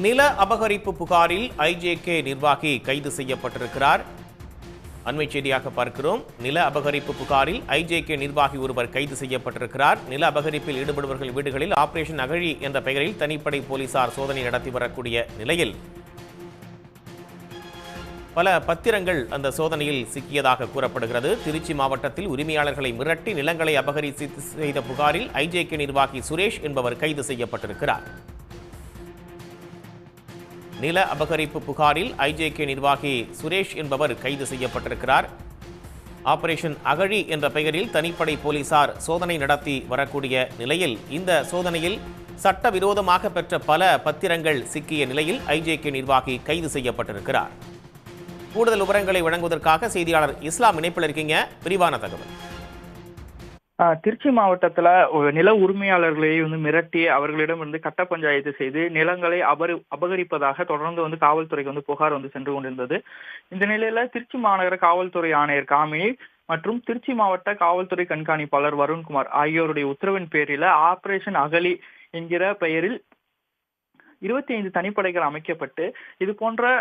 நில அபகரிப்பு புகாரில் ஐஜேகே நிர்வாகி கைது செய்யப்பட்டிருக்கிறார். அண்மை செய்தியாக பார்க்கிறோம். நில அபகரிப்பு புகாரில் ஐஜேகே நிர்வாகி ஒருவர் கைது செய்யப்பட்டிருக்கிறார். நில அபகரிப்பில் ஈடுபடுபவர்கள் வீடுகளில் ஆபரேஷன் அகழி என்ற பெயரில் தனிப்படை போலீசார் சோதனை நடத்தி வரக்கூடிய நிலையில் பல பத்திரங்கள் அந்த சோதனையில் சிக்கியதாக கூறப்படுகிறது. திருச்சி மாவட்டத்தில் உரிமையாளர்களை மிரட்டி நிலங்களை அபகரித்து செய்த புகாரில் ஐஜேகே நிர்வாகி சுரேஷ் என்பவர் கைது செய்யப்பட்டிருக்கிறார். நில அபகரிப்பு புகாரில் ஐஜேகே நிர்வாகி சுரேஷ் என்பவர் கைது செய்யப்பட்டிருக்கிறார். ஆபரேஷன் அகழி என்ற பெயரில் தனிப்படை போலீசார் சோதனை நடத்தி வரக்கூடிய நிலையில் இந்த சோதனையில் சட்டவிரோதமாக பெற்ற பல பத்திரங்கள் சிக்கிய நிலையில் ஐஜேகே நிர்வாகி கைது செய்யப்பட்டிருக்கிறார். கூடுதல் விவரங்களை வழங்குவதற்காக செய்தியாளர் இஸ்லாம் இணைப்பில் இருக்கீங்க. விரிவான தகவல். திருச்சி மாவட்டத்துல நில உரிமையாளர்களை மிரட்டி அவர்களிடம் கட்ட பஞ்சாயத்து செய்து நிலங்களை அபகரிப்பதாக தொடர்ந்து காவல்துறைக்கு புகார் சென்று கொண்டிருந்தது. இந்த நிலையில திருச்சி மாநகர காவல்துறை ஆணையர் காமினி மற்றும் திருச்சி மாவட்ட காவல்துறை கண்காணிப்பாளர் வருண்குமார் ஆகியோருடைய உத்தரவின் பேரில் ஆபரேஷன் அகழி என்கிற பெயரில் 25 தனிப்படைகள் அமைக்கப்பட்டு இது போன்ற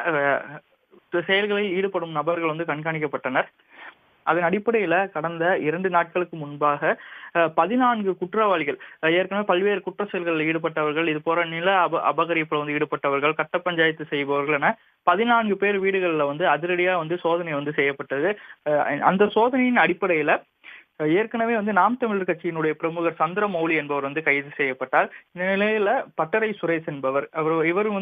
செயல்களில் ஈடுபடும் நபர்கள் கண்காணிக்கப்பட்டனர். அதன் அடிப்படையில கடந்த 2 நாட்களுக்கு முன்பாக 14 குற்றவாளிகள், ஏற்கனவே பல்வேறு குற்ற செயல்களில் ஈடுபட்டவர்கள், இது போற நில அபகரிப்பில் ஈடுபட்டவர்கள், கட்ட பஞ்சாயத்து செய்பவர்கள் என 14 பேர் வீடுகளில் அதிரடியா சோதனை செய்யப்பட்டது. அந்த சோதனையின் அடிப்படையில ஏற்கனவே நாம் தமிழர் கட்சியினுடைய பிரமுகர் சந்திரமௌலி என்பவர் கைது செய்யப்பட்டார். இந்த நிலையில பட்டறை சுரேஷ் என்பவர் இவர்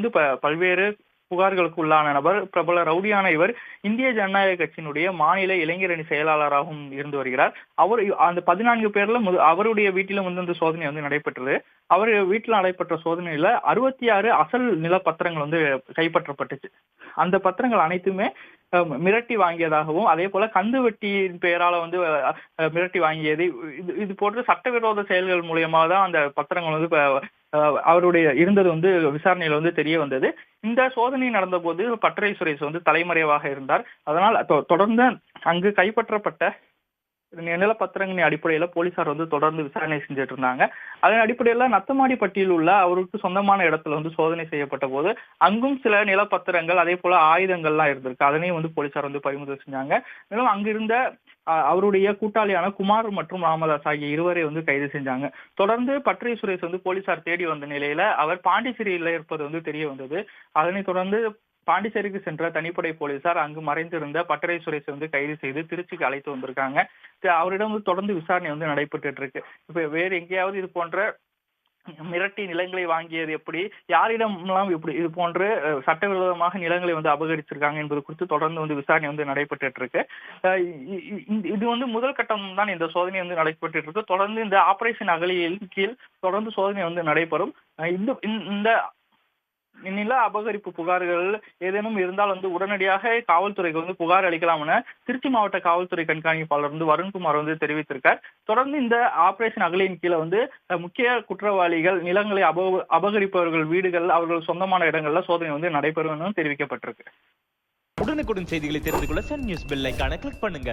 பல்வேறு புகார்களுக்கு உள்ளான நபர், பிரபல ரவுடியான இவர் இந்திய ஜனநாயக கட்சியினுடைய மாநில இளைஞரணி செயலாளராகவும் இருந்து வருகிறார். அவர் அந்த 14 பேர்ல அவருடைய வீட்டிலும் இந்த சோதனை நடைபெற்றது. அவர் வீட்டில் நடைபெற்ற சோதனையில 66 அசல் நில பத்திரங்கள் கைப்பற்றப்பட்டுச்சு. அந்த பத்திரங்கள் அனைத்துமே மிரட்டி வாங்கியதாகவும் அதே போல கந்து வெட்டியின் பெயரால மிரட்டி வாங்கியது, இது போன்ற சட்டவிரோத செயல்கள் மூலியமாக தான் அந்த பத்திரங்கள் அவருடைய இருந்தது விசாரணையில தெரிய வந்தது. இந்த சோதனை நடந்த போது பட்டறை சுரேஷ் தலைமறைவாக இருந்தார். அதனால் தொடர்ந்து அங்கு கைப்பற்றப்பட்ட நிலப்பத்திரங்களின் அடிப்படையில போலீசார் தொடர்ந்து விசாரணை செஞ்சுட்டு இருந்தாங்க. அதன் அடிப்படையில நத்தமாடிப்பட்டியில் உள்ள அவருக்கு சொந்தமான இடத்துல சோதனை செய்யப்பட்ட போது அங்கும் சில நிலப்பத்திரங்கள் அதே போல ஆயுதங்கள்லாம் இருந்திருக்கு. அதனையும் போலீசார் பறிமுதல் செஞ்சாங்க. மேலும் அங்கிருந்த அவருடைய கூட்டாளியான குமார் மற்றும் ராமதாஸ் ஆகிய இருவரை கைது செஞ்சாங்க. தொடர்ந்து பட்டறை சுரேஷ் போலீசார் தேடி வந்த நிலையில அவர் பாண்டிச்சேரியில இருப்பது தெரிய வந்தது. அதனைத் தொடர்ந்து பாண்டிச்சேரிக்கு சென்ற தனிப்படை போலீசார் அங்கு மறைந்திருந்த பட்டறை சுரேஷ் கைது செய்து திருச்சிக்கு அழைத்து வந்திருக்காங்க. அவரிடம் தொடர்ந்து விசாரணை நடைபெற்று இருக்கு. இப்ப வேறு எங்கேயாவது இது போன்ற மிரட்டி நிலங்களை வாங்கியது எப்படி, யாரிடம்லாம் இப்படி இது போன்று சட்டவிரோதமாக நிலங்களை அபகரிச்சிருக்காங்க என்பது குறித்து தொடர்ந்து விசாரணை நடைபெற்று இருக்கு. இது முதல் கட்டம் தான் இந்த சோதனை நடைபெற்று இருக்கு. தொடர்ந்து இந்த ஆபரேஷன் அகழியின் கீழ் தொடர்ந்து சோதனை நடைபெறும். இந்த நில அபகரிப்பு புகார்கள் ஏதேனும் இருந்தால் உடனடியாக காவல்துறைக்கு புகார் அளிக்கலாம் என திருச்சி மாவட்ட காவல்துறை கண்காணிப்பாளர் வருண்குமார் தெரிவித்திருக்கார். தொடர்ந்து இந்த ஆபரேஷன் அகழியின் கீழே முக்கிய குற்றவாளிகள் நிலங்களை அபகரிப்பவர்கள் வீடுகள், அவர்கள் சொந்தமான இடங்கள்ல சோதனை நடைபெறும் என தெரிவிக்கப்பட்டிருக்கு. உடனுக்குடன் செய்திகளை தெரிந்து கொள்ள சன் நியூஸ் பெல் ஐகானை கிளிக் பண்ணுங்க.